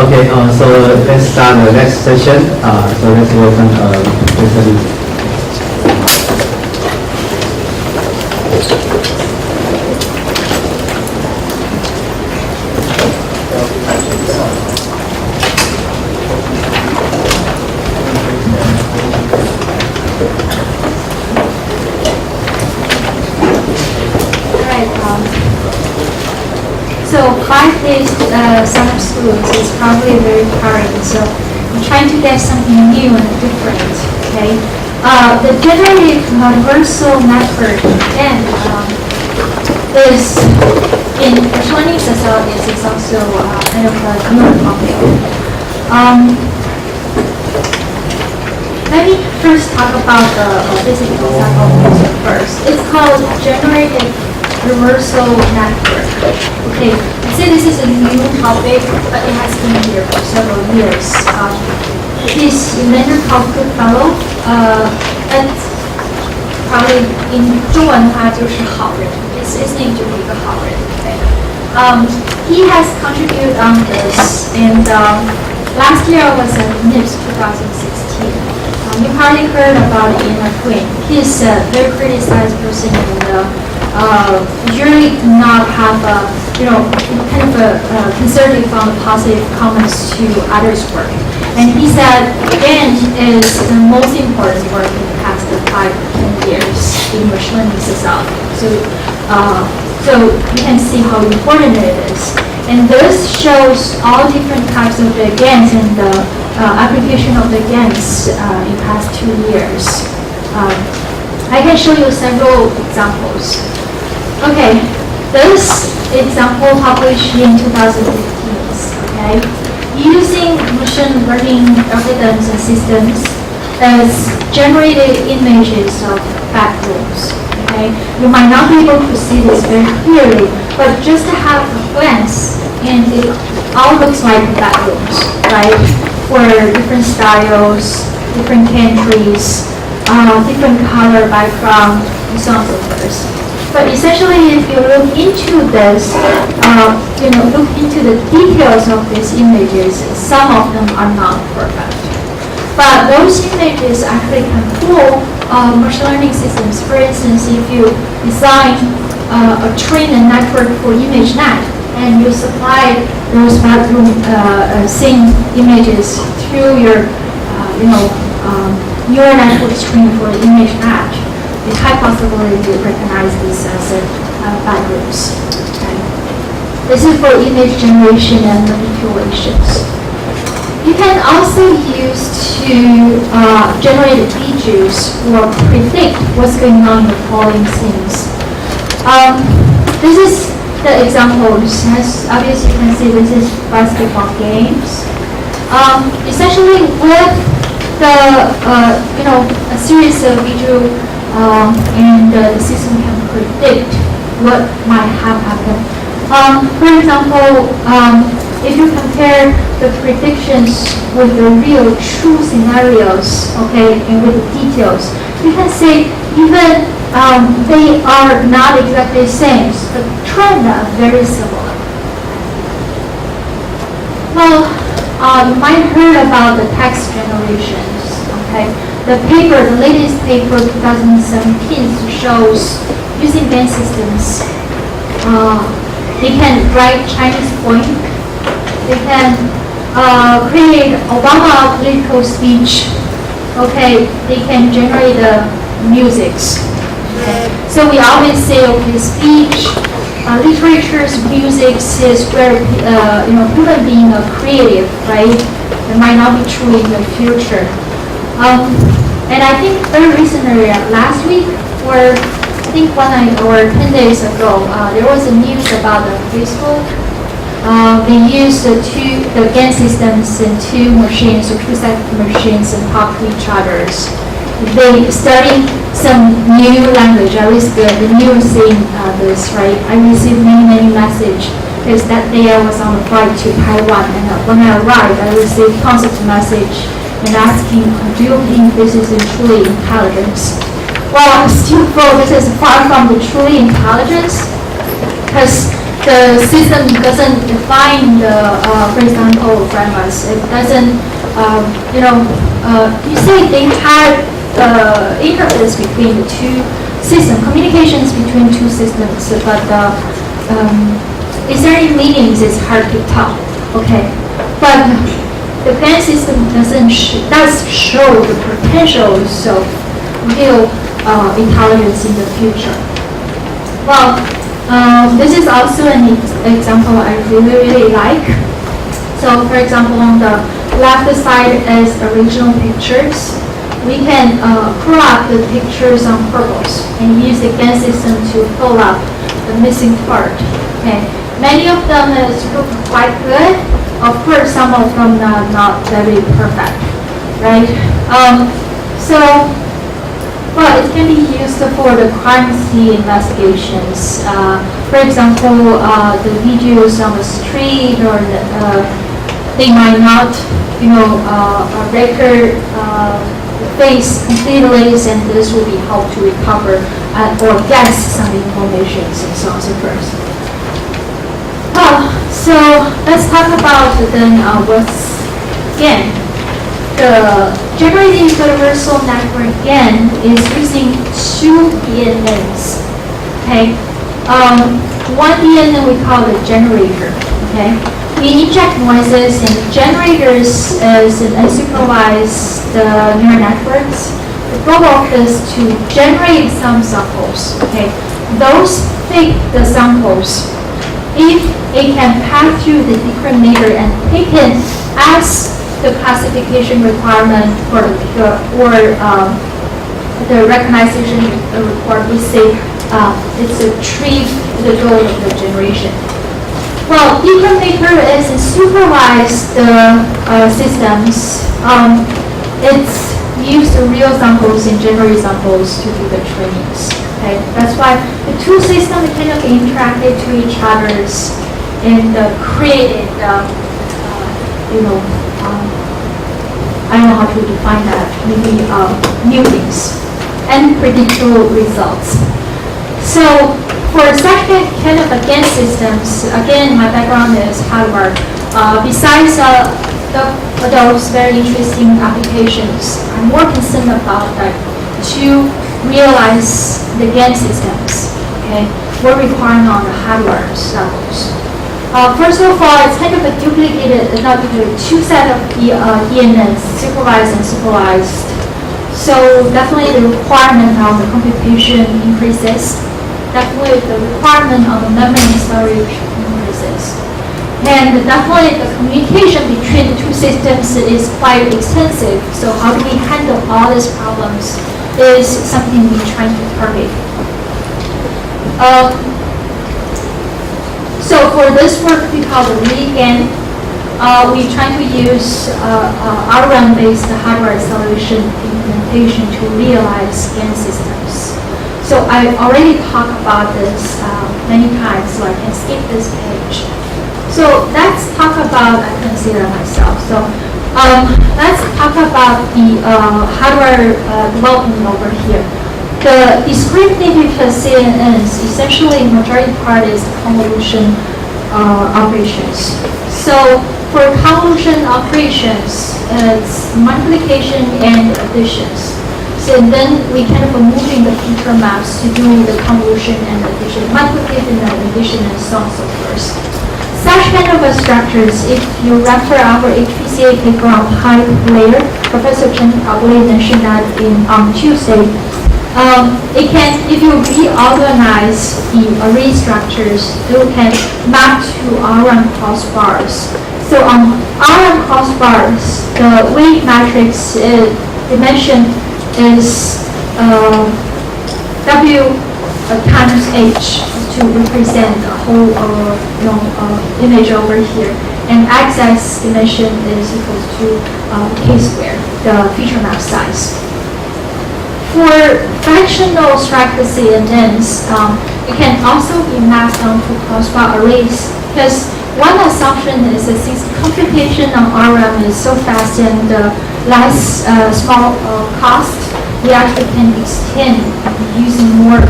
Okay, so let's start the next session. So let's welcome Professor Lee. So 5 days summer school is probably very tiring. So I'm trying to get something new and different. Okay. The generative universal network again is in learning societies is also kind of a neuromorphic. Let me first talk about the basic example first. It's called generative universal network. Okay, I say this is a new topic, but it has been here for several years. This inventor called Goodfellow, and probably in 中文的话就是好人 his name 就是一个好人 he has contributed on this, and last year was at NIPS 2016. You probably heard about Ian Quinn. He's a very criticized person, and usually not have kind of a conservative on the positive comments to others' work. And he said, again, is the most important work in the past 5 to 10 years in machine learning society. So you can see how important it is. And this shows all different types of the GANs and the application of the GANs in past 2 years. I can show you several examples. Okay, this example published in 2015. Okay, using machine learning algorithms and systems as generated images of bedrooms. Okay, you might not be able to see this very clearly, but just to have a glance, and it all looks like bedrooms, right? For different styles, different countries, different color background, and so on and so forth. But essentially, if you look into this, look into the details of these images, some of them are not perfect. But those images actually can fool machine learning systems. For instance, if you design a train network for ImageNet, and you supply those bedroom scene images through your, neural network stream for ImageNet, it's high possibility to recognize these as bedrooms. Okay. This is for image generation and manipulations. You can also use to generate videos or predict what's going on in the following scenes. This is the example. As obviously you can see, this is basketball games. Essentially, with the a series of video. And the system can predict what might have happened. For example, if you compare the predictions with the real true scenarios, okay, and with the details, you can say even they are not exactly the same, but trends are very similar. Well, you might have heard about the text generations, okay? The latest paper, 2017, shows using GAN systems, they can write Chinese poem, they can create Obama political speech, okay, they can generate the musics. Okay. So we always say, okay, speech, literature's music is where human being are creative, right? It might not be true in the future. And I think very recently, last week, or I think 1 night or 10 days ago, there was a news about Facebook. They used the GAN systems in two machines, or two sets of machines, and talk to each other. They studying some new language, at least the news saying this, right? I received many messages because that day I was on a flight to Taiwan, and when I arrived, I received constant message and asking, do you think this is truly intelligence? Well, still, this is far from the truly intelligence, because the system doesn't define the, for example, premise. It doesn't, you say they have interface between the two systems, communications between two systems, but is there any meanings? It's hard to tell. Okay, but the GAN system does show the potentials of real intelligence in the future. Well, this is also an example I really like. So, for example, on the left side is original pictures. We can pull up the pictures on purpose and use the GAN system to fill up the missing part. Okay, many of them look quite good. Of course, some of them are not very perfect, right? Well, it can be used for the crime scene investigations. For example, the videos on the street, or they might not, record the face completely, and this will be helped to recover or guess some information and so on and so forth. So let's talk about then what's GAN. The generative universal network GAN is using two DNNs. Okay, one DNN we call the generator. Okay, we inject noises, and the generators is an unsupervised neural networks. The goal of this to generate some samples. Okay, those take the samples. If it can pass through the discriminator and taken as the classification requirement for the recognition report, we say it's achieved the goal of the generation. Well, discriminator is supervised systems. It's used real samples and generate samples to do the trainings. Okay, that's why the two systems kind of interacted to each other's and created, I don't know how to define that, maybe new things and predictable results. So for such kind of GAN systems, again, my background is hardware. Besides those very interesting applications, I'm more concerned about to realize the GAN systems. Okay, we're requiring on the hardware levels. First of all, it's kind of a duplicated, not duplicated, two set of DNNs, supervised and supervised. So definitely the requirement on the computation increases. Definitely the requirement on the memory storage increases. And definitely the communication between the two systems is quite extensive. So how do we handle all these problems is something we're trying to target. So for this work, we call the ReGAN. We try to use RRAM-based hardware acceleration implementation to realize GAN systems. So I already talked about this many times, so I can skip this page. So let's talk about, I consider myself. So let's talk about the hardware development over here. The discriminative CNNs, essentially majority part is convolution operations. So for convolution operations, it's multiplication and additions. So then we kind of moving the feature maps to do the convolution and addition, multiplication and addition, and so on and so forth. Such kind of structures, if you refer our HPCA paper on high layer, Professor Chen probably mentioned that on Tuesday. It can, if you reorganize the array structures, you can map to RRAM crossbars. So on RRAM crossbars, the weight matrix dimension is W times H to represent the whole image over here, and x-axis dimension is equal to k squared, the feature map size. For fractional structure CNNs, it can also be mapped onto crossbar arrays, because one assumption is that since computation on RRAM is so fast and less small cost, we actually can extend using more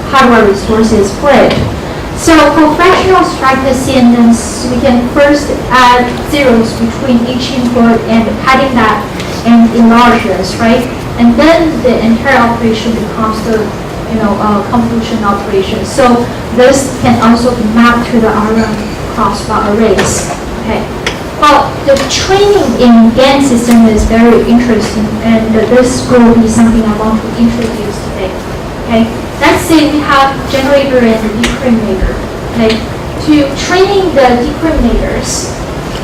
hardware resources for it. So for fractional strategy, we can first add zeros between each input and padding that and enlarge this, right? And then the entire operation becomes the convolution operation. So this can also be mapped to the RM crossbar arrays. Okay. Well, the training in GAN system is very interesting, and this will be something I want to introduce today. Okay. Let's say we have generator and discriminator. Okay. To training the discriminators,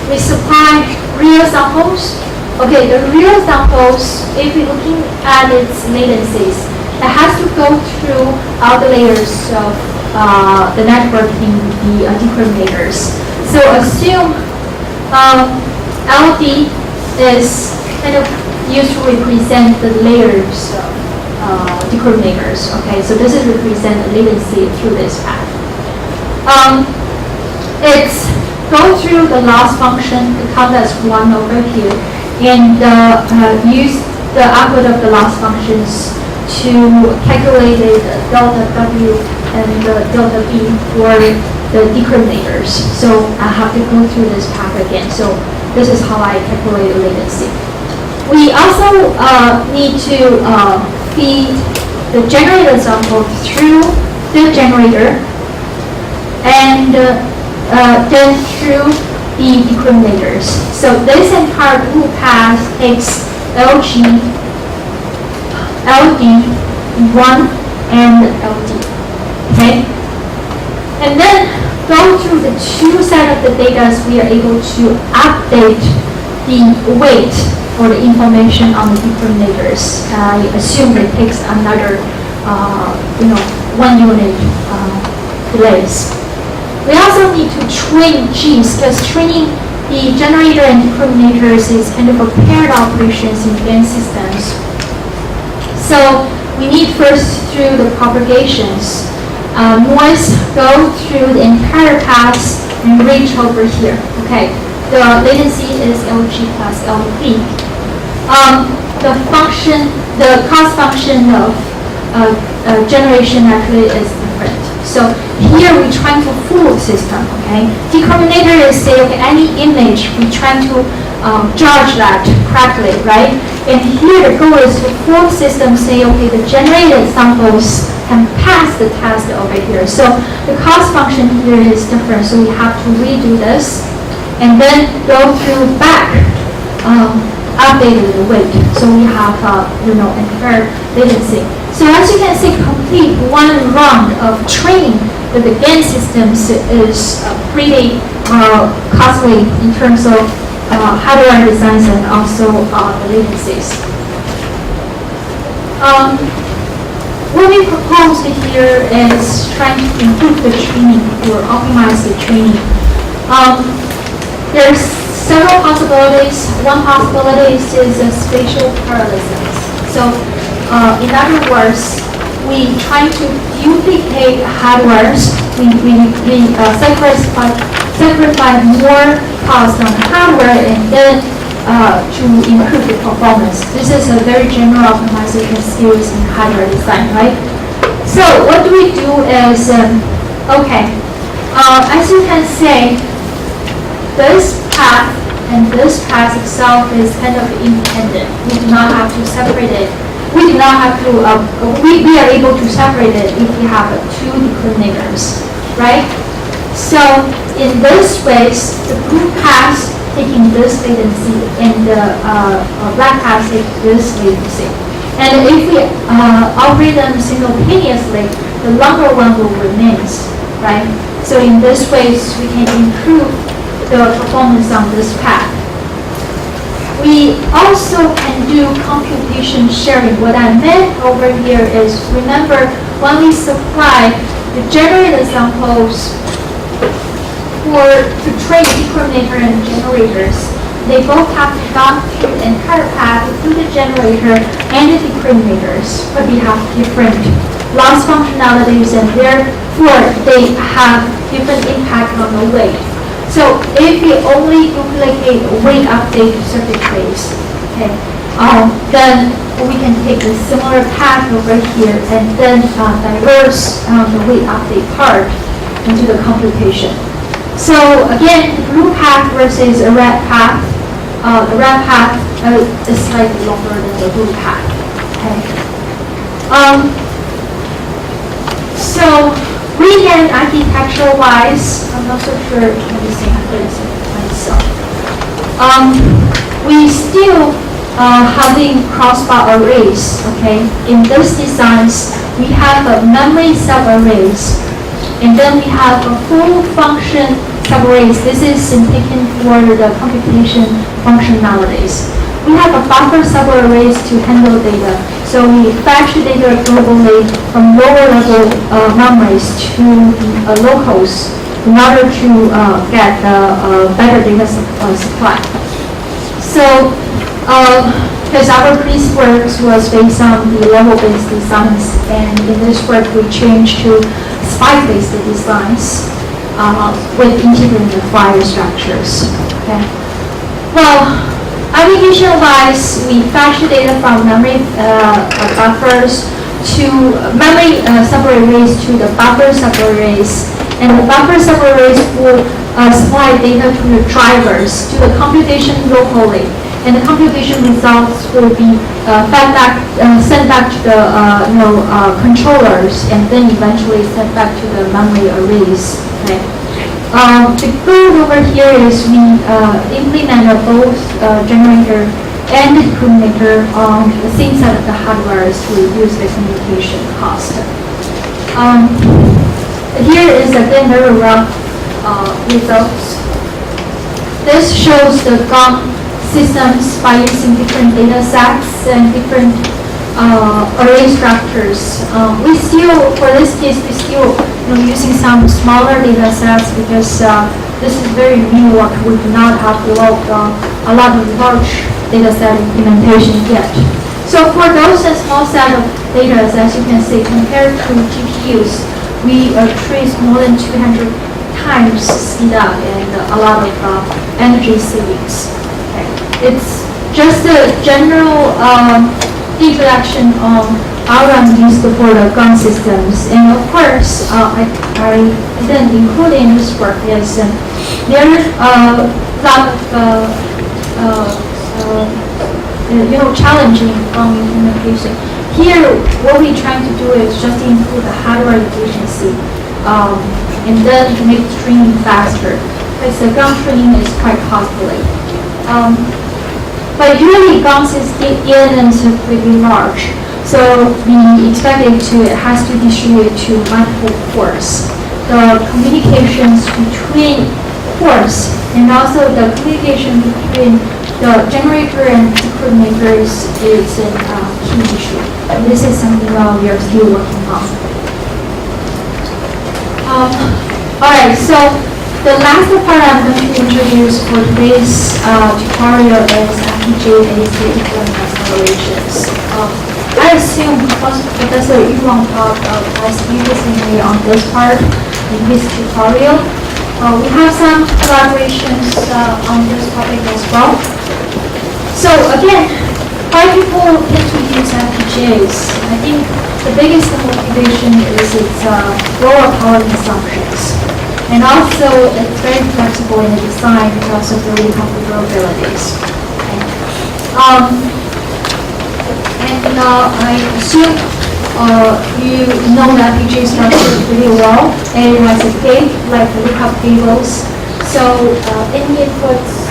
we supply real samples. Okay, the real samples, if we're looking at its latencies, it has to go through all the layers of the network in the discriminators. So assume LD is kind of used to represent the layers of discriminators. Okay, so this is represent the latency through this path. It's go through the loss function, the count as 1 over here, and use the output of the loss functions to calculate the delta W and the delta B for the discriminators. So I have to go through this path again. So this is how I calculate the latency. We also need to feed the generator sample through the generator and then through the discriminators. So this entire blue path takes LG, LD1, and LD. Okay? And then go through the two side of the data, we are able to update the weight for the information on the discriminators. I assume it takes another 1 unit delays. We also need to train G's, because training the generator and discriminators is kind of a paired operations in GAN systems. So we need first through the propagations. Noise go through the entire path and reach over here. Okay, the latency is LG plus LP. The cost function of generation actually is different. So here we're trying to fool the system. Okay, discriminator is say okay, any image we trying to judge that correctly, right? And here the goal is to fool the system, say okay, the generated samples can pass the test over here. So the cost function here is different. So we have to redo this and then go through back, updated the weight. So we have entire latency. So as you can see, complete one round of training with the GAN systems is pretty costly in terms of hardware designs and also the latencies. What we propose here is trying to improve the training or optimize the training. There's several possibilities. One possibility is a spatial parallelism. So in other words, we try to duplicate hardwares. We sacrifice more cost on hardware and then to improve the performance. This is a very general optimization skills in hardware design, right? So what do we do is, as you can see, this path and this path itself is kind of independent. We do not have to separate it. We do not have to, we are able to separate it if we have two discriminators, right? So in this ways, the blue path taking this latency and the black path taking this latency. And if we operate them simultaneously, the longer one will remain, right? So in this ways, we can improve the performance on this path. We also can do computation sharing. What I meant over here is, remember, when we supply the generated samples to train discriminator and generators, they both have to go through the entire path through the generator and the discriminators, but we have different loss functionalities and therefore they have different impact on the weight. So if we only duplicate weight update circuitries, okay, then we can take a similar path over here and then diverse the weight update part into the computation. So again, blue path versus a red path. The red path is slightly longer than the blue path. Okay. So weekend architecture-wise, I'm not so sure if I'm saying myself. We still having crossbar arrays. Okay. In those designs, we have a memory subarrays, and then we have a full function subarrays. This is taken for the computation function nowadays. We have a buffer subarrays to handle data. So we fetch data globally from lower level memories to locals in order to get better data supply. So because our previous work was based on the level-based designs, and in this work we changed to spike-based designs with integrated file structures. Okay. Well, application-wise, we fetch the data from memory buffers to memory subarrays to the buffer subarrays, and the buffer subarrays will supply data to the drivers to the computation locally, and the computation results will be sent back to the controllers, and then eventually sent back to the memory arrays. Okay. The goal over here is we implement both generator and decoder on the same side of the hardware to reduce the communication cost. Here is again very rough results. This shows the GOM systems by using different data sets and different array structures. We still, for this case, we still using some smaller data sets because this is very new work. We do not have developed a lot of large data set implementation yet. So for those small set of data, as you can see, compared to GPUs, we trace more than 200 times speed up and a lot of energy savings. Okay. It's just a general introduction on how I'm used for the gun systems. And of course, I didn't include in this work is there's a lot of challenging implementation. Here, what we're trying to do is just improve the hardware efficiency, and then make training faster. Because the gun training is quite costly. But usually guns is pretty large. So we expect it has to distribute to multiple cores. The communications between cores and also the communication between the generator and decoder is a key issue. And this is something we are still working on. Alright, so the last part I'm going to introduce for today's tutorial is FPGA-based accelerations. I assume Professor Yu Wang talked as previously on this part in his tutorial. We have some collaborations on this topic as well. So again, why people tend to use FPGAs? I think the biggest motivation is its lower power consumptions. And also, it's very flexible in the design because of the reconfigurabilities. And I assume you know the FPGA structure pretty well. And it has a gate, like the lookup tables. So any inputs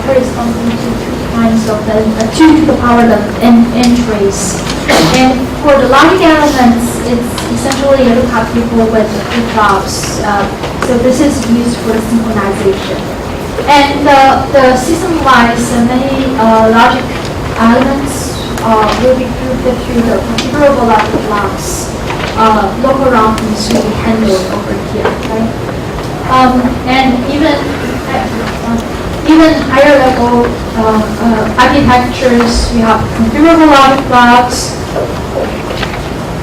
corresponding to 2 times of the 2 to the power of n trace. And for the logic elements, it's essentially a lookup table with flip-flops. So this is used for the synchronization. And the system-wise, many logic elements will be grouped through the configurable logic blocks. Local routings will be handled over here, right? And even higher level architectures, we have configurable logic blocks,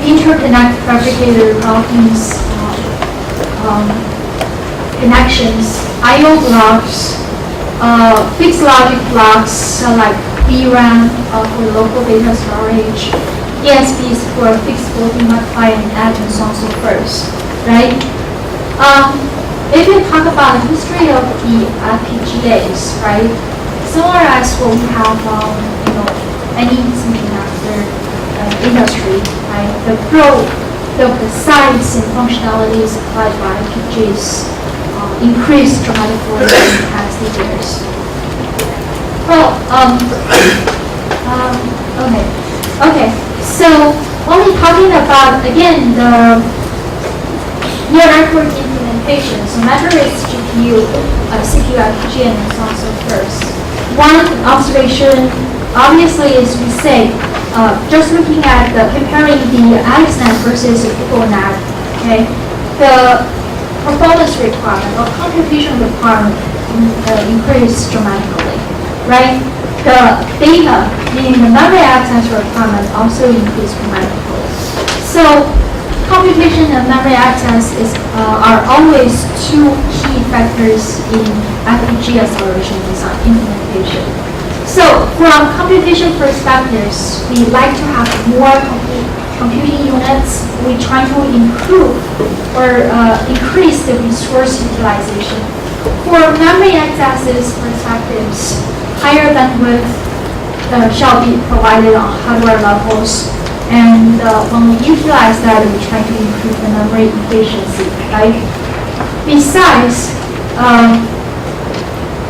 interconnect fabricated routings, connections, I/O blocks, fixed logic blocks like VRAM for local data storage, ESPs for fixed floating multiply and add and so on so forth, right? If you talk about the history of the FPGAs, right? Similar as what we have, any semiconductor industry, right? The growth of the size and functionalities applied by FPGAs increased dramatically in the past years. Well, okay. So when we're talking about again the neural network implementation, so memory is GPU, CPU, FPGA, and so on and so forth. One observation, obviously, is we say just looking at comparing the AlexNet versus the GoogleNet, okay, the performance requirement or computation requirement increased dramatically, right? The data, meaning the memory access requirement, also increased dramatically. So computation and memory access are always two key factors in FPGA acceleration design implementation. So from computation perspectives, we like to have more computing units. We try to improve or increase the resource utilization. For memory access perspectives, higher bandwidth shall be provided on hardware levels. And when we utilize that, we try to improve the memory efficiency, right? Besides,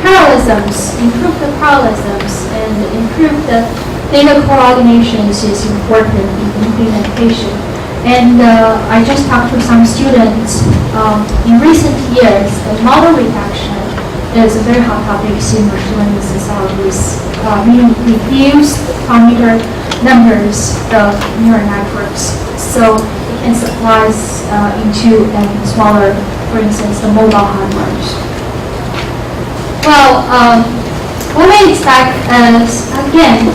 parallelisms, improve the parallelisms and improve the data coordinations is important in implementation. And I just talked to some students. In recent years, the model reduction is a very hot topic in machine learning societies, meaning reduce the parameter numbers of neural networks, so it can supply into smaller, for instance, the mobile hardware. Well, what we expect is, again,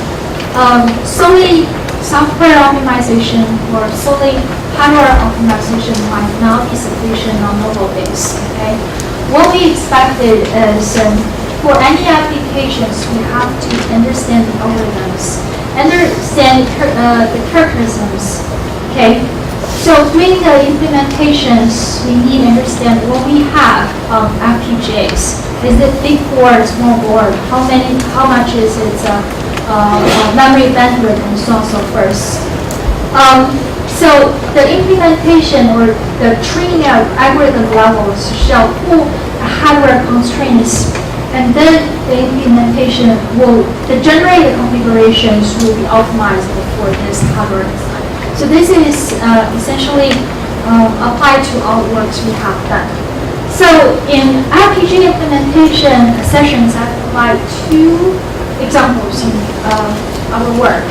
solely software optimization or solely hardware optimization might not be sufficient on mobile base, okay? What we expected is for any applications, we have to understand the algorithms, understand the characterisms, okay? So during the implementations, we need to understand what we have on FPGAs. Is it big board, small board? How much is its memory bandwidth, and so on and so forth. So the implementation or the training of algorithm levels shall pull hardware constraints, and then the implementation the generated configurations will be optimized for this hardware design. So this is essentially applied to all works we have done. So in FPGA implementation sessions, I provide two examples in our work.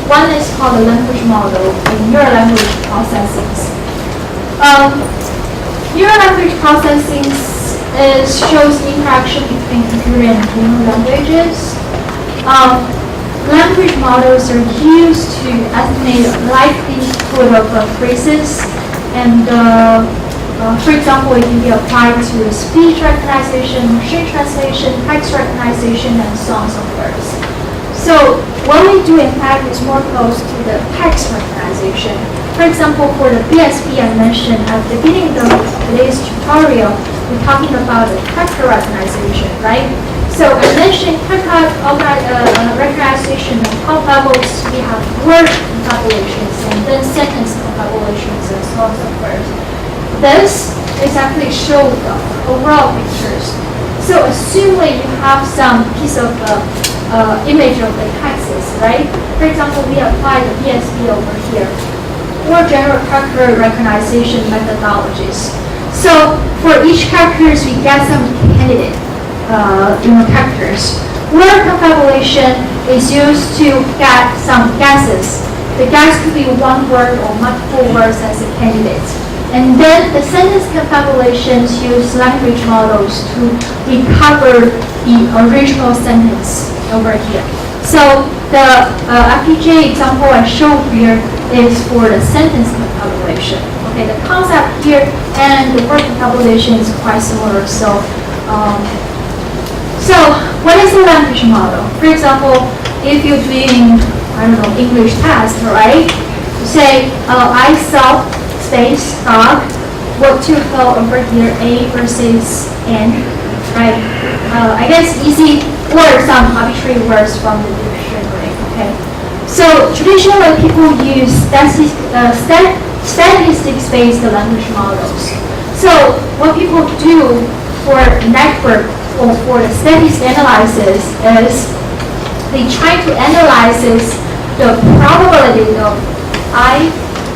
One is called the language model in neural language processing. Neural language processing shows interaction between computer and human languages. Language models are used to estimate likelihood of phrases, and for example, it can be applied to speech recognition, machine translation, text recognition, and so on and so forth. So what we do in fact is more close to the text recognition. For example, for the BSP I mentioned at the beginning of today's tutorial, we're talking about the character recognition, right? So I mentioned character recognition at top levels. We have word confabulations and then sentence confabulations and so on and so forth. This exactly shows the overall pictures. So assuming you have some piece of image of the texts, right? For example, we apply the BSP over here, or general character recognition methodologies. So for each characters, we get some candidate characters. Word confabulation is used to get some guesses. The guess could be one word or multiple words as a candidate. And then the sentence confabulations use language models to recover the original sentence over here. So the FPGA example I showed here is for the sentence confabulation. Okay, the concept here and the word confabulation is quite similar. So what is a language model? For example, if you're doing, English test, right? You say, I saw space dog, what to call over here A versus N, right? I guess easy or some arbitrary words from the dictionary, okay? So traditionally people use statistics-based language models. So what people do for network or for the statistics analysis is they try to analyze the probability of I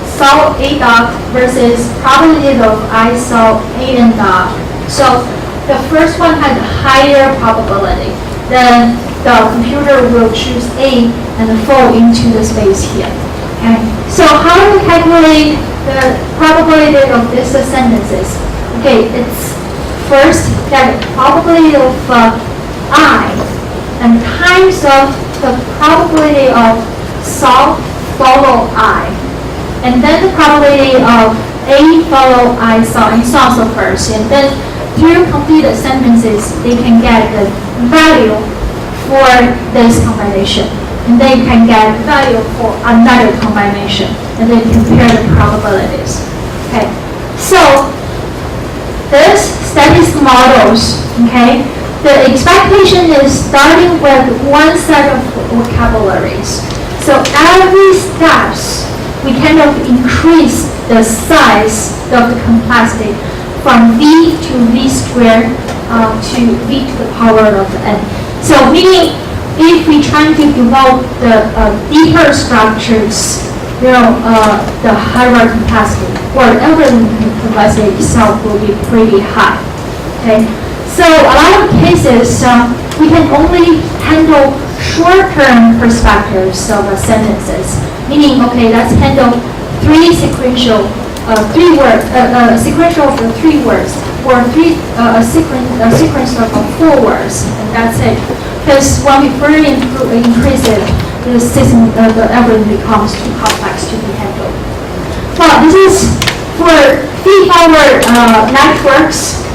saw A dot versus probability of I saw A N dot. So the first one has a higher probability. Then the computer will choose A and fall into the space here. Okay. So how do we calculate the probability of these sentences? Okay, it's first that probability of I and times of the probability of saw follow I, and then the probability of A follow I saw and so on so forth, and then through completed sentences they can get the value for this combination, and they can get value for another combination, and then compare the probabilities. Okay, so this statistics models, okay, the expectation is starting with one set of vocabularies. So every steps, we kind of increase the size of the complexity from V to V squared to V to the power of n. So meaning if we try to develop the deeper structures, the higher complexity or the algorithm complexity itself will be pretty high. Okay, so a lot of cases we can only handle short-term perspectives of sentences. Meaning, okay, let's handle sequential of 3 words, or a sequence of 4 words, and that's it. Because when we further increase it, the system, the algorithm becomes too complex to be handled. Well, this is for feed-forward networks.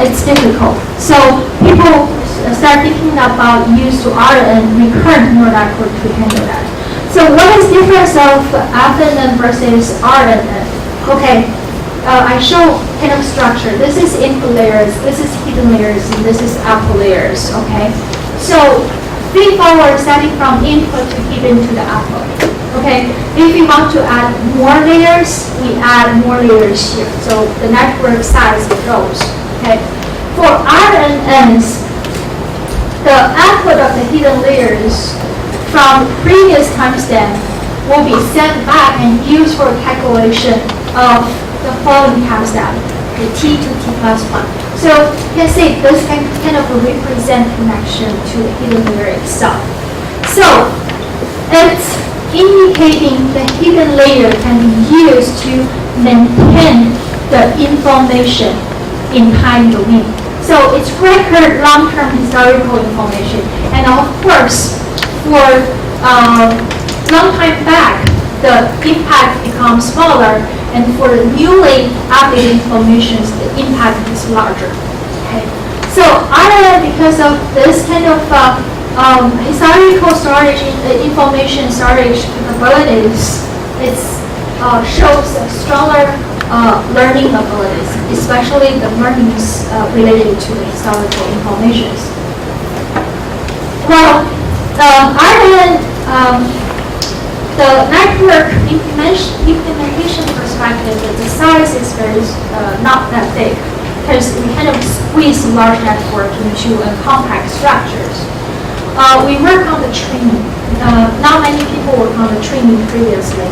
It's difficult. So people start thinking about use to RNN recurrent neural network to handle that. So what is the difference of FNN versus RNN? Okay, I show kind of structure. This is input layers, this is hidden layers, and this is output layers. Okay, so feed-forward starting from input to hidden to the output. Okay, if we want to add more layers, we add more layers here. So the network size grows. Okay, for RNNs, the output of the hidden layers from previous timestamp will be sent back and used for calculation of the following timestamp, the T to T plus 1. So you can see this can kind of represent connection to the hidden layer itself. So it's indicating the hidden layer can be used to maintain the information in time domain. So it's record long-term historical information, and of course, for long time back, the impact becomes smaller, and for the newly updated information, the impact is larger. Okay, so because of this kind of historical storage, information storage capabilities, it shows a stronger learning abilities, especially the learnings related to the historical information. Well, the network implementation perspective, the size is very not that big, because we kind of squeeze large network into compact structures. We work on the training. Not many people work on the training previously.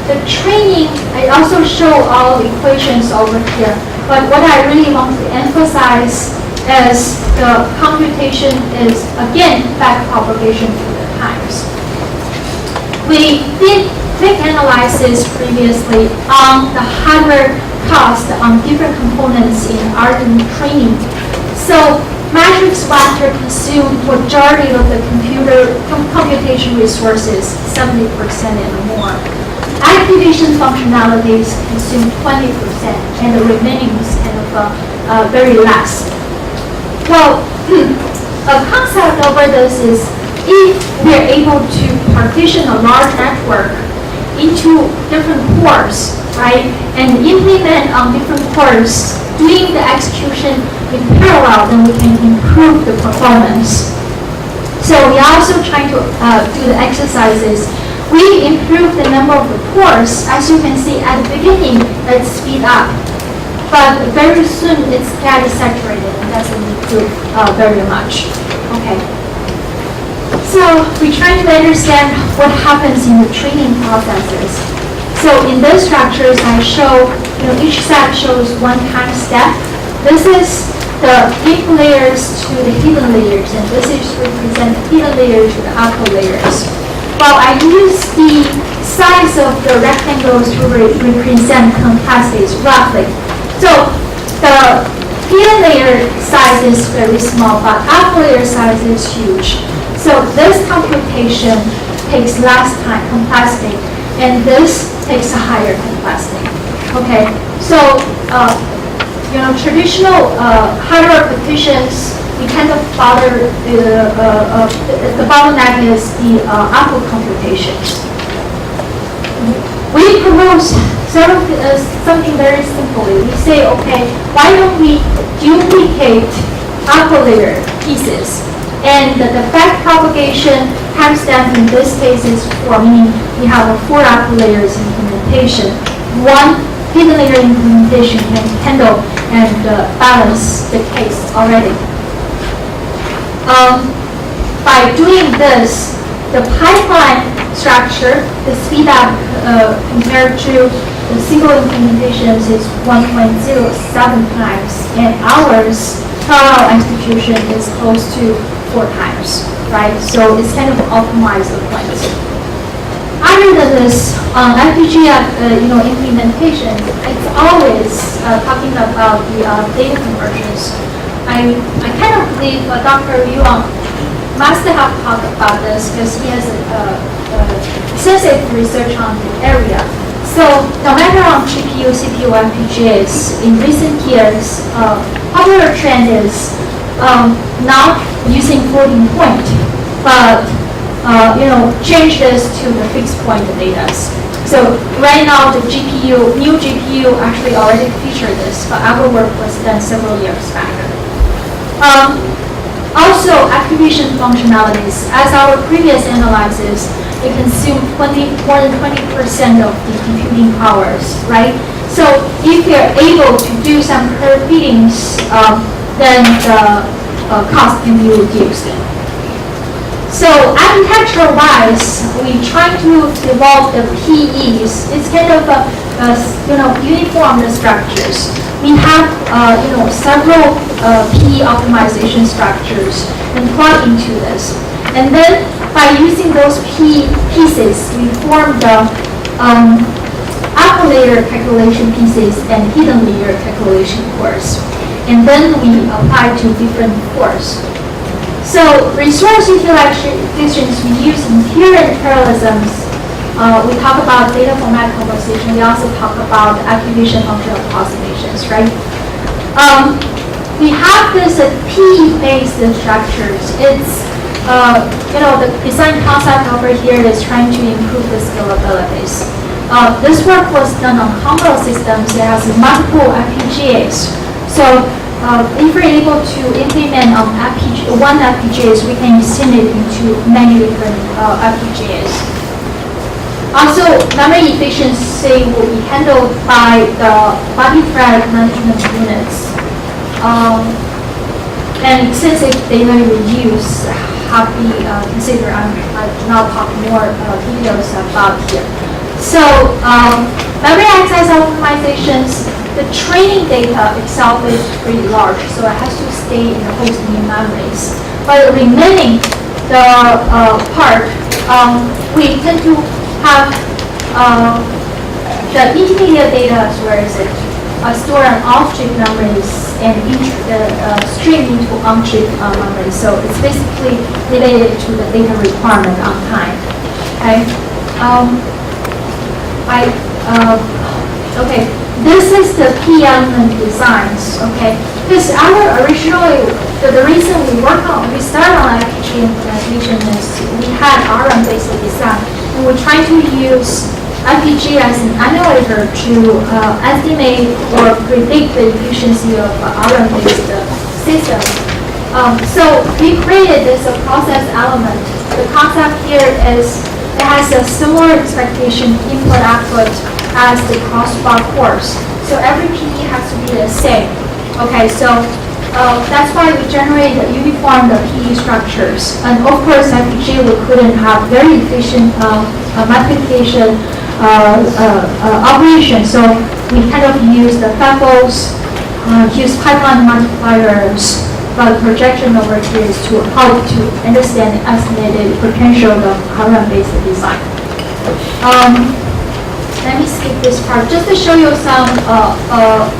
The training, I also show all the equations over here, but what I really want to emphasize is the computation is, again, back propagation to the times. We did quick analysis previously on the hardware cost on different components in RNN training. So matrix vector consume majority of the computation resources, 70% and more. Activation functionalities consume 20%, and the remaining is kind of very less. Well, a concept over this is if we are able to partition a large network into different cores, right? And implement on different cores, doing the execution in parallel, then we can improve the performance. So we are also trying to do the exercises. We improve the number of the cores. As you can see at the beginning, it's speed up. But very soon it's getting saturated and doesn't improve very much. Okay. So we try to understand what happens in the training processes. So in those structures I show, each step shows one time step. This is the deep layers to the hidden layers, and this is represent the hidden layer to the upper layers. Well, I use the size of the rectangles to represent complexities roughly. So the hidden layer size is very small, but upper layer size is huge. So this computation takes less time, complexity, and this takes a higher complexity. Okay, so traditional higher repetitions, we kind of bother the bottleneck is the upper computations. We propose something very simply. We say, okay, why don't we duplicate upper layer pieces? And the back propagation timestamp in this case is 4, meaning we have 4 upper layers implementation. One hidden layer implementation can handle and balance the case already. By doing this, the pipeline structure, the speed up compared to the single implementations is 1.07 times, and ours parallel execution is close to 4 times, right? So it's kind of optimized point. Other than this, FPGA implementation, it's always talking about the data conversions. I kind of believe Dr. Yuan must have talked about this because he has extensive research on the area. So no matter on GPU, CPU, FPGAs, in recent years, popular trend is not using floating point, but change this to the fixed point data. So right now the new GPU actually already featured this, but our work was done several years back. Also, activation functionalities. As our previous analysis, it consumed more than 20% of the computing powers, right? So if you're able to do some curve fittings, then the cost can be reduced. So architecture-wise, we try to develop the PEs. It's kind of uniform structures. We have several PE optimization structures and plug into this. And then by using those PE pieces, we form the upper layer calculation pieces and hidden layer calculation cores. And then we apply to different cores. So resource utilizations, we use inherent parallelisms. We talk about data format conversation. We also talk about activation function approximations, right? We have this PE-based structures. It's the design concept over here is trying to improve the scalabilities. This work was done on combo systems that has multiple FPGAs. So if we're able to implement on one FPGAs, we can extend it into many different FPGAs. Also, memory efficiency will be handled by the multi-thread management units. And extensive data reuse have to be considered. I'll now talk more details about here. So, memory access optimizations, the training data itself is pretty large, so it has to stay in the host new memories. But the remaining part, we tend to have the intermediate data, where is it? Store on off-chip memories and stream into on-chip memories. So it's basically related to the data requirement on time. Okay. Okay. This is the key element designs. Okay. Because originally the reason we started on FPGA implementation is we had ARM-based design, and we're trying to use FPG as an emulator to estimate or predict the efficiency of iron-based systems. So we created this process element. The concept here is it has a similar expectation input-output as the crossbar course. So every PE has to be the same. Okay, so that's why we generate the uniform PE structures. And of course, FPGA we couldn't have very efficient multiplication operation. So we kind of use the FEFOs, use pipeline multipliers, but projection over here is to help to understand the estimated potential of iron-based design. Let me skip this part just to show you some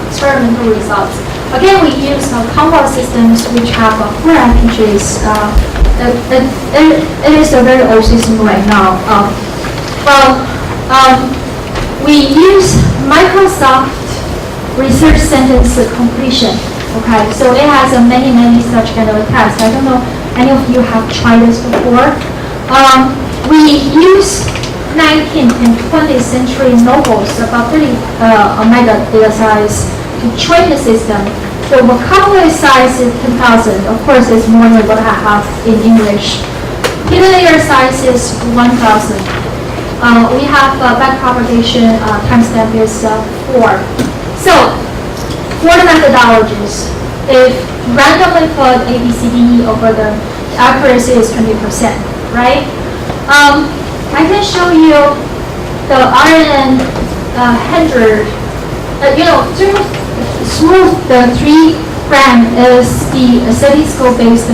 experimental results. Again, we use combo systems which have 4 FPGAs. It is a very old system right now. We use Microsoft Research Sentence Completion. Okay, so it has many such kind of tests. I don't know any of you have tried this before. We use 19th and 20th century novels, about 30 mega data size, to train the system. The vocabulary size is 10,000. Of course, it's more than what I have in English. Hidden layer size is 1,000. We have backpropagation timestamp is 4. So, for the methodologies, if randomly put A, B, C, D, E over the accuracy is 20%, right? I can show you the RNN 100. Smooth the 3 gram is the statistical-based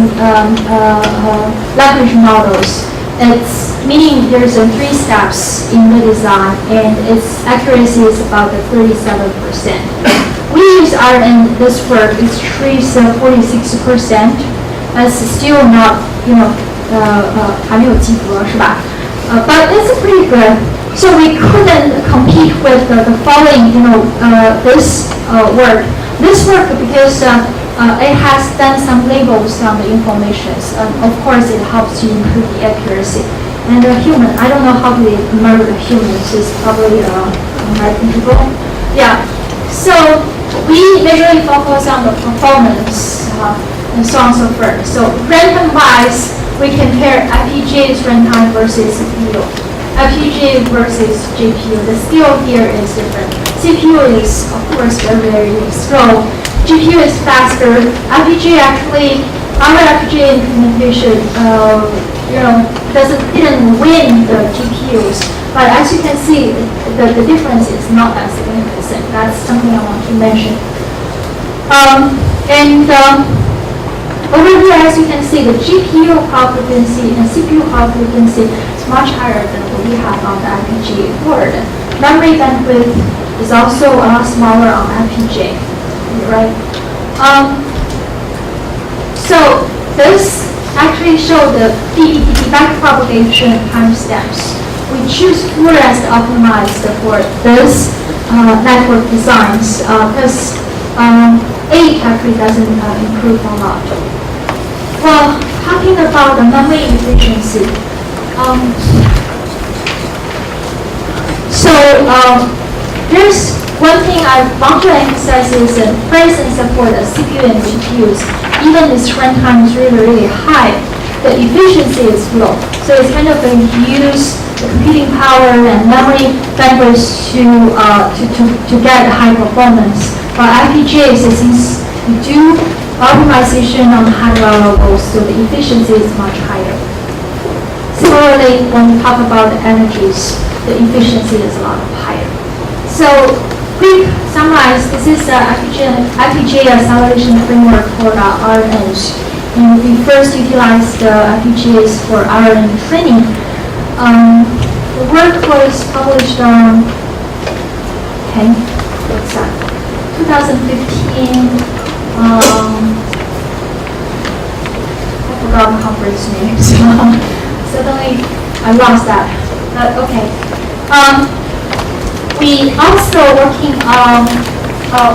language models. It's meaning there's 3 steps in the design, and its accuracy is about 37%. We use RNN this work, it reaches 46%. That's still not, 还没有及格是吧？ But it's pretty good. So we couldn't compete with the following, this work. This work because it has done some labels on the information. Of course, it helps to improve the accuracy. And the human, I don't know how they measure the humans. It's probably people. Yeah. So we majorly focus on the performance and so on and so forth. So random-wise, we compare FPGA's runtime versus CPU. FPGA versus GPU. The skill here is different. CPU is, of course, very slow. GPU is faster. FPGA actually, our FPGA implementation, didn't win the GPUs. But as you can see, the difference is not that significant. That's something I want to mention. Over here, as you can see, the GPU power frequency and CPU power frequency is much higher than what we have on the FPGA board. Memory bandwidth is also a lot smaller on FPGA, right? So this actually shows the backpropagation timestamps. We choose fluorescent optimized for this network designs because 8 actually doesn't improve a lot. Well, talking about the memory efficiency. There's one thing I want to emphasize is that, for instance, for the CPU and GPUs, even this runtime is really high, the efficiency is low. So it's kind of use the computing power and memory bandwidth to get high performance. But FPGAs, since we do optimization on higher levels, so the efficiency is much higher. Similarly, when we talk about the energies, the efficiency is a lot higher. So, quick summarize, this is the FPGA acceleration framework for RNNs. And we first utilized the FPGAs for RNN training. The work was published on, what's that? 2015. I forgot the conference name, so suddenly I lost that. But okay. We also working on,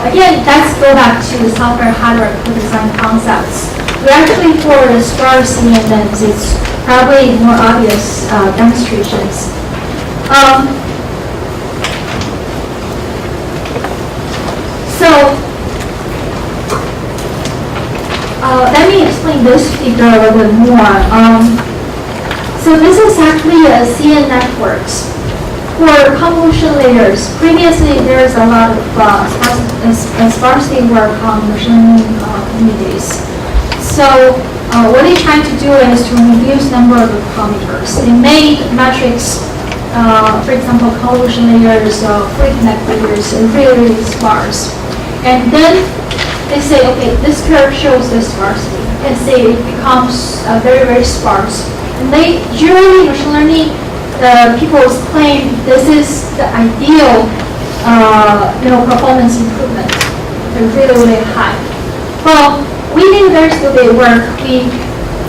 again, let's go back to software hardware co-design concepts. We actually, for the sparse CMMs, it's probably more obvious demonstrations. So let me explain this figure a little bit more. So this is actually a CN networks for convolution layers. Previously, there's a lot of sparsity work on machine learning communities. So what they're trying to do is to reduce number of parameters. They made metrics, for example, convolution layers, free connect layers, really, really sparse. And then they say, okay, this curve shows this sparsity. You can see it becomes very, very sparse. And they generally, machine learning, people claim this is the ideal, performance improvement. They're really, really high. Well, we did very stupid work. We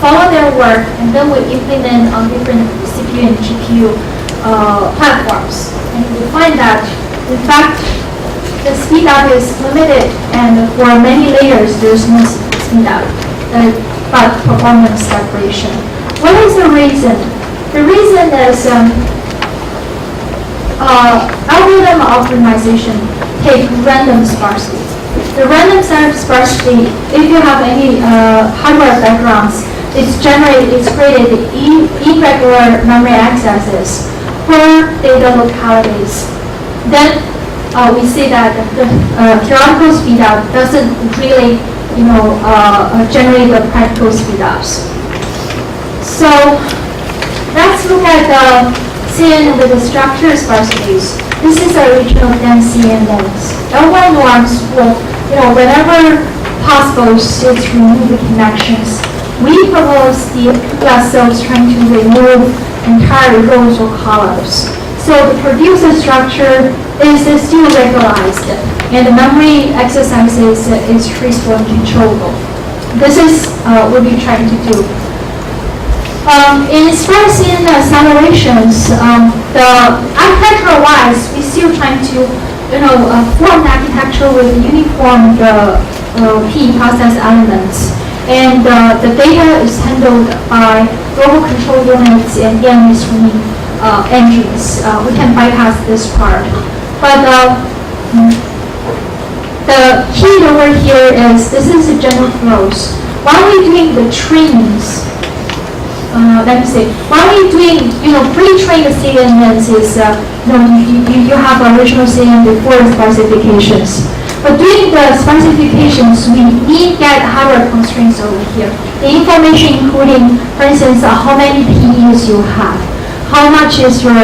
follow their work, and then we implement on different CPU and GPU platforms. And we find that, in fact, the speed up is limited, and for many layers, there's no speed up, but performance separation. What is the reason? The reason is algorithm optimization take random sparsity. The random sparsity, if you have any hardware backgrounds, it's created irregular memory accesses for data localities. Then we see that the theoretical speed up doesn't really, generate the practical speed ups. So let's look at the CN with the structure sparsities. This is a regional dense CN length. L1 norms will, whenever possible, it's remove the connections. We propose the glass cells trying to remove entire rows or columns. So the producer structure is still regularized, and the memory exercises is traceable and controllable. This is what we're trying to do. In sparse CN accelerations, the architecture-wise, we're still trying to, form the architecture with uniform P process elements, and the data is handled by global control units and DMA streaming engines. We can bypass this part, but the key over here is this is the general flows. While we're doing the trainings, let me say, while we're doing, pre-trained CNNs is, you have original CNN before sparsifications. But during the sparsifications, we need get hardware constraints over here. The information including, for instance, how many PEs you have, how much is your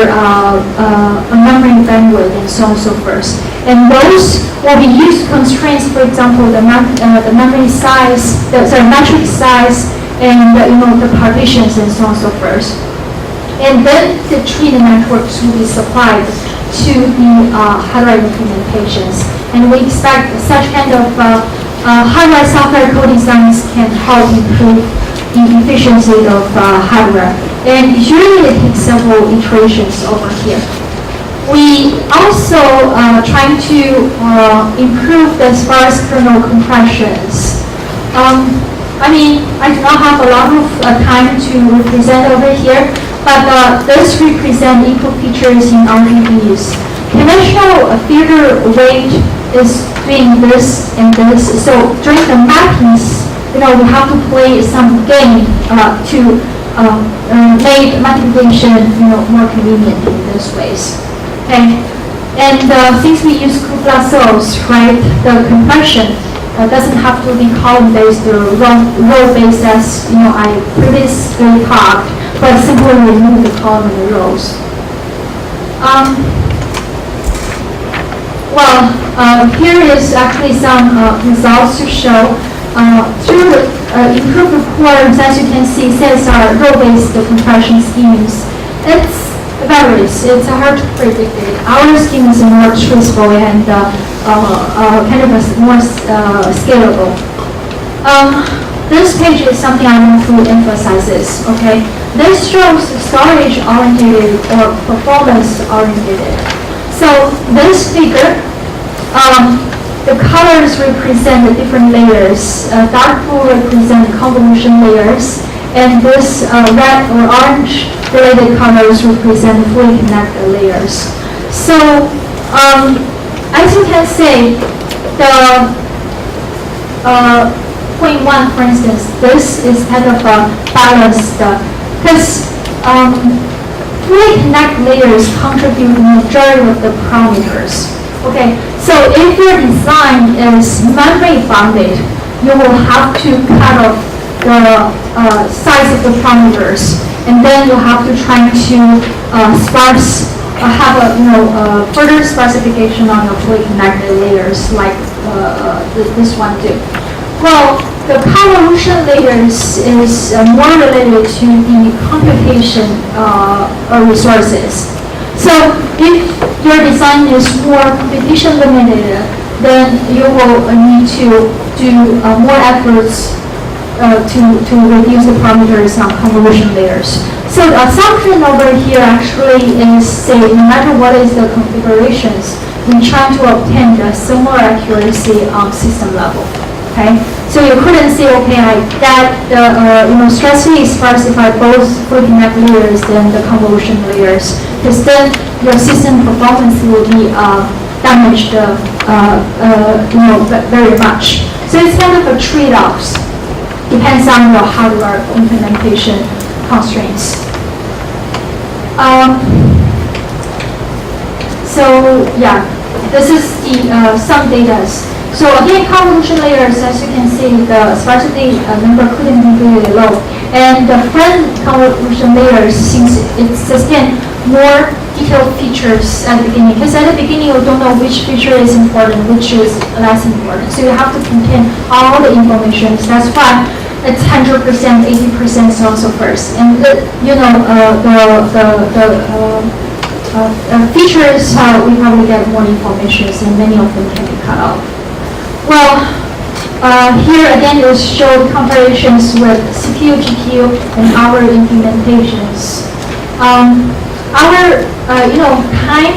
memory bandwidth, and so on and so forth. And those will be used constraints, for example, the memory size, metric size, and the partitions and so on and so forth. And then the trained networks will be supplied to the hardware implementations. And we expect such kind of hardware software co-designs can help improve the efficiency of hardware. And usually it takes several iterations over here. We also trying to improve the sparse kernel compressions. I do not have a lot of time to represent over here, but this represent input features in RGBs. Conventional theater rate is doing this and this. So during the mappings, we have to play some game to make multiplication, more convenient in those ways. Okay, and since we use cupola cells, right, the compression doesn't have to be column-based or row-based as I previously talked, but simply remove the column and the rows. Here is actually some results to show. Through improved reports, as you can see, sets are row-based compression schemes. It varies. It's hard to predict it. Our scheme is more truthful and kind of more scalable. This page is something I want to emphasize this, okay? This shows storage-oriented or performance-oriented. So this figure, the colors represent the different layers. Dark blue represent convolution layers, and this red or orange related colors represent fully connected layers. So as you can see, the point one, for instance, this is kind of a balanced, because fully connect layers contribute the majority of the parameters. Okay, so if your design is memory bounded, you will have to cut off the size of the parameters, and then you'll have to try to have a further specification on your fully connected layers, like this one too. Well, the convolution layers is more related to the computation resources. So if your design is more computation limited, then you will need to do more efforts to reduce the parameters on convolution layers. So the assumption over here actually is, say, no matter what is the configurations, we try to obtain the similar accuracy on system level. Okay, so you couldn't say, okay, I get the stressfully specify both fully connected layers and the convolution layers, because then your system performance will be damaged, very much. So it's kind of a trade-offs. Depends on your hardware implementation constraints. So yeah, this is the some data. So again, convolution layers, as you can see, the sparsity number couldn't be really low. And the friend convolution layers, since it's again more detailed features at the beginning, because at the beginning you don't know which feature is important, which is less important. So you have to contain all the information. That's why it's 100%, 80%, so on so first. And features, we probably get more information, and many of them can be cut off. Well, here again it will show comparisons with CPU, GPU, and our implementations. Our time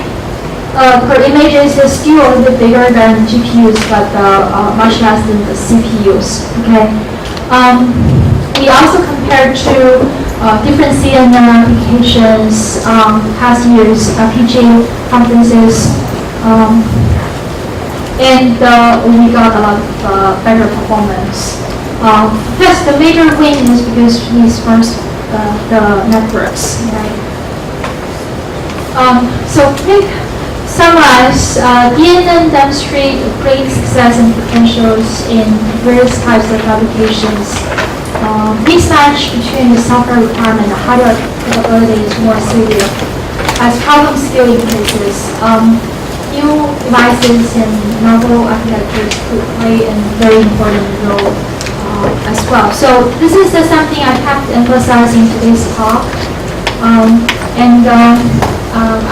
per images is still a little bit bigger than GPUs, but much less than the CPUs. Okay. We also compared to different CNN applications, past years, PGA conferences, and we got a lot of better performance. Yes, the major win is because we sparse the networks, right? So quick summarize, DNN demonstrate great success and potentials in various types of applications. Mismatch between the software requirement and hardware capability is more severe as problem still increases. New devices and novel architectures could play a very important role as well. So this is something I kept emphasizing today's talk.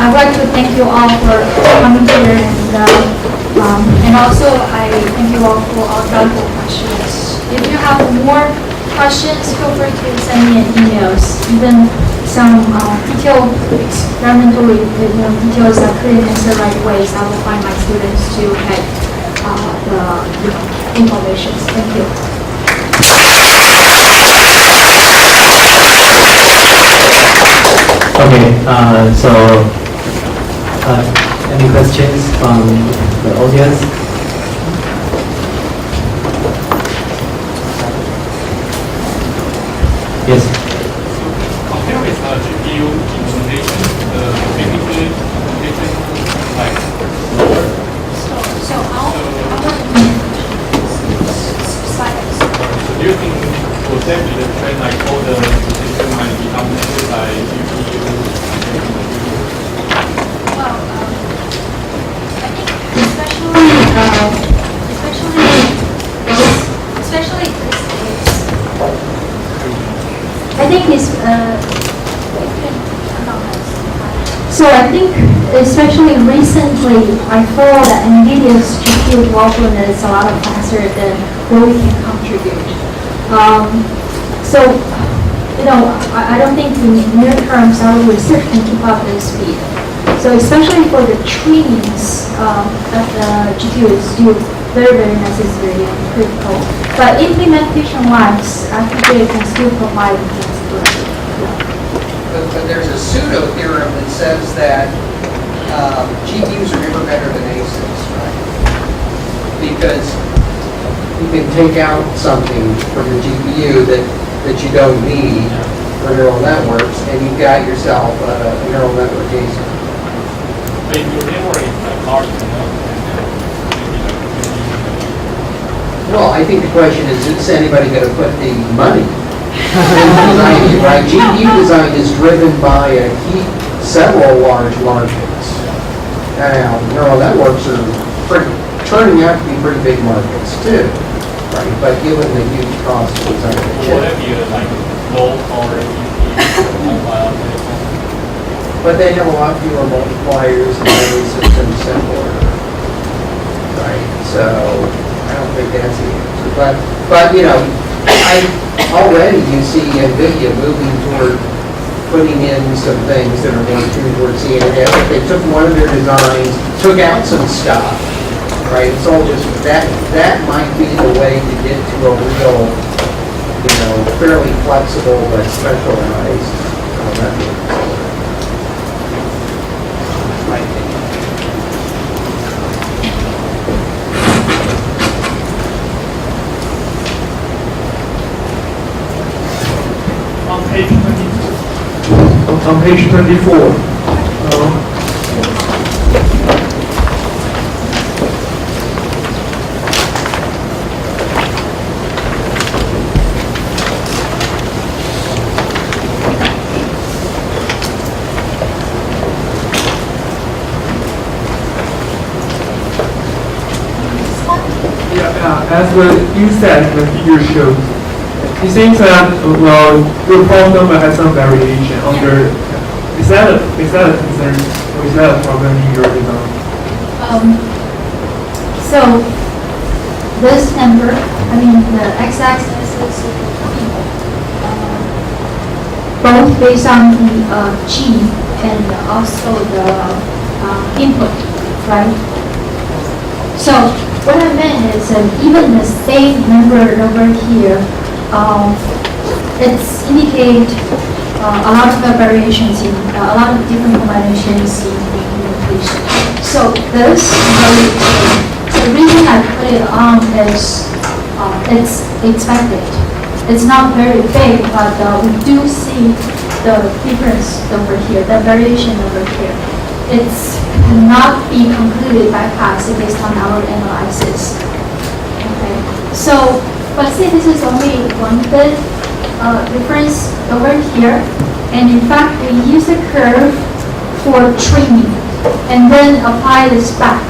I'd like to thank you all for coming here, and also I thank you all for all valuable questions. If you have more questions, feel free to send me an emails, even some detailed experimental details that couldn't answer right away. So I will find my students to get the information. Thank you. Okay, any questions from the audience? Yes. Compare with GPU implementation, the technical implementation like lower. So do you think would that be the trend, like all the implementation might be dominated by GPU? Well, I think especially this case. I think it's so I think especially recently I feel that NVIDIA's GPU development is a lot faster than what we can contribute. So I don't think in the near term our research can keep up this speed. So especially for the trainings that the GPU is still very, very necessary and critical. But implementation-wise, I think they can still provide flexibility. But there's a pseudo theorem that says that GPUs are never better than ASICs, right? because you can take out something from the GPU that you don't need for neural networks, and you've got yourself a neural network ASIC. But if your memory is like large enough, Well, I think the question is anybody going to put the money in designing it, right? GPU design is driven by several large markets. Now, neural networks are turning out to be pretty big markets too, right? But given the huge cost of designing the chip. what if you like low power mobile? But they have a lot fewer multipliers and memory systems simpler, right? So I don't think that's the answer. But you know, already you see NVIDIA moving toward putting in some things that are more tuned towards CNN. They took one of their designs, took out some stuff, right? It's all just that might be the way to get to a real, you know, fairly flexible but specialized method. My opinion. On page 22. On page 24. As you said, the figure shows, it seems that, well, your problem number has some variation under, is that a concern, or is that a problem in your design? So this number, I mean the x-axis is both based on the G and also the input, right? So what I meant is even the same number over here, it's indicate a lot of variations in a lot of different combinations in the implementation. So this variation, the reason I put it on is it's expected. It's not very big, but we do see the difference over here, the variation over here. It's not be completely bypassed based on our analysis. Okay, so but see, this is only one bit difference over here, and in fact we use a curve for training and then apply this back.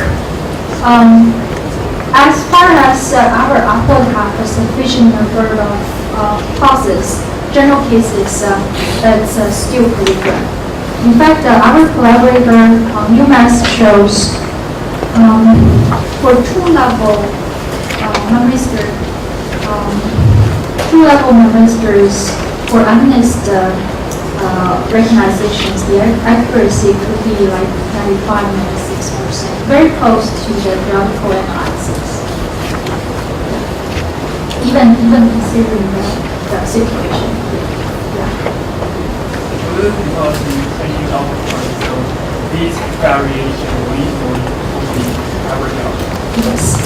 As far as our output have a sufficient number of causes, general cases, that's still pretty good. In fact, our collaborator, UMass, shows for two-level memistors for honest recognitions, the accuracy could be like 95-96%, very close to the theoretical analysis. Even considering the situation. Yeah. This is because you taking out points, so these variation will equally be average out. Yes.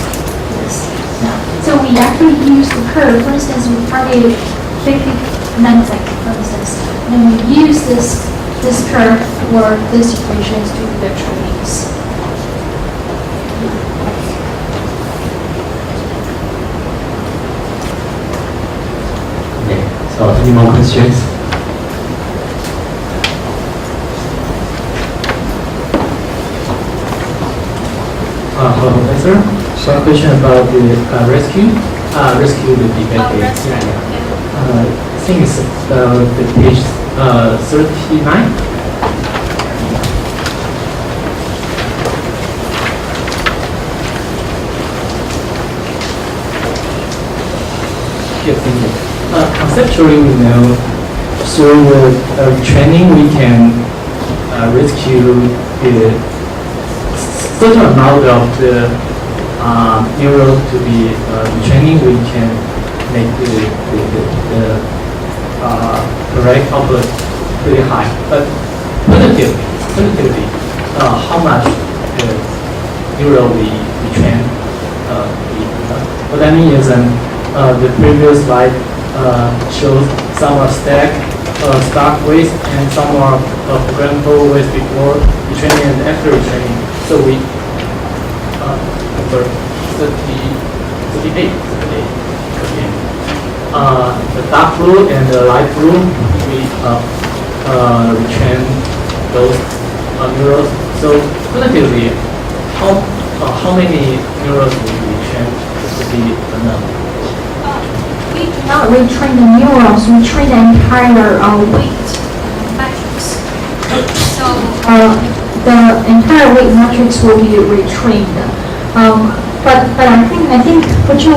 Yeah. So we actually use the curve. For instance, we targeted 50 nanoseconds, for instance, and we use this curve for these equations to do the trainings. Okay, so any more questions? Hello, Professor. Short question about the rescue. Rescue the debate. I think it's the page 39. Yes, thank you. Conceptually, we know through the training we can rescue the certain amount of the neural to be training. We can make the correct output pretty high. But qualitatively, how much neural we train What I mean is, the previous slide shows some are start with and some are programmable with before retraining and after retraining. So we, sorry, 38. The dark blue and the light blue, we retrain those neurons. So relatively, how many neurons we retrain to be enough? We do not retrain the neurons, we train the entire weight matrix. So the entire weight matrix will be retrained. But I think what you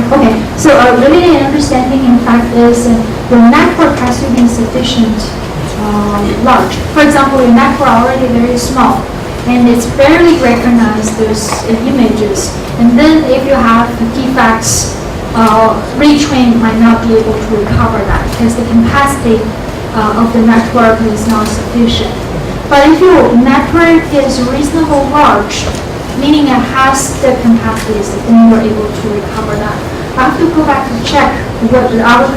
okay. So limited understanding, in fact, is your network has to be sufficient large. For example, your network already very small, and it's barely recognized those images. And then if you have defects, retrain might not be able to recover that because the capacity of the network is not sufficient. But if your network is reasonably large, meaning it has the capacities, then you're able to recover that. I have to go back to check what the other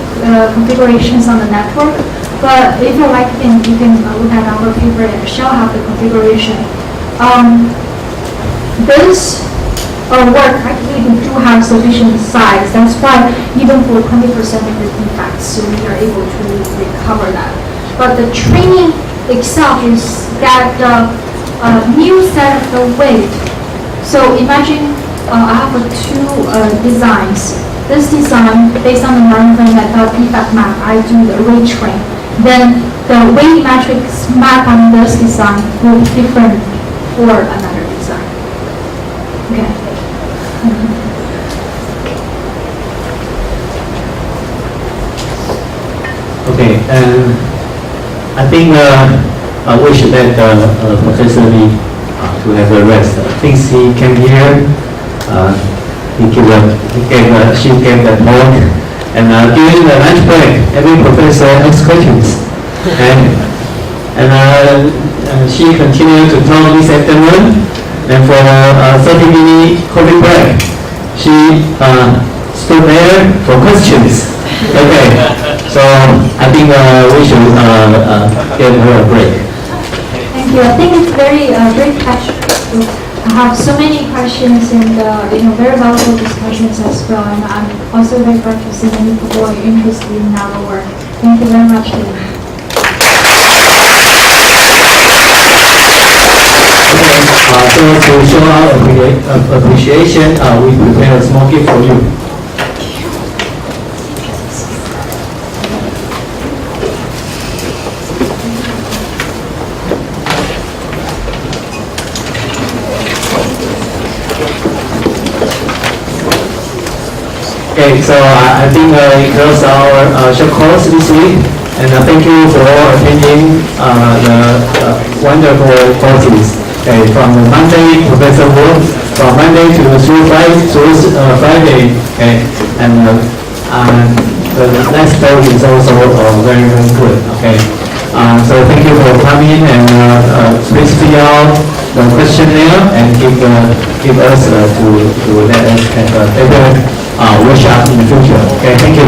configurations on the network, but if you like, you can look at our paper and shall have the configuration. This work actually we do have sufficient size. That's why even for 20% of the defects, we are able to recover that. But the training itself is that new set of the weight. So imagine I have two designs. This design, based on the learning method defect map, I do the retrain. Then the weight matrix map on this design will be different for another design. Okay. Okay, and I think we should let Professor Lee to have a rest. Since he came here, she gave the talk, and during the lunch break, every professor asks questions, and she continued to talk this afternoon, and for 30-minute coffee break, she stood there for questions. Okay, so I think we should give her a break. Thank you. I think it's very great pleasure to have so many questions and very valuable discussions as well. And I'm also very glad to see many people are interested in our work. Thank you very much. So to show our appreciation, we prepare a small gift for you. Okay, so I think it closes our short course this week, and thank you for attending the wonderful courses. Okay, from Monday, Professor Wu, from Monday through Friday, okay, and the next talk is also very, very good, okay. So thank you for coming, and please fill out the questionnaire and give us to let us have a better workshop in the future. Okay, thank you.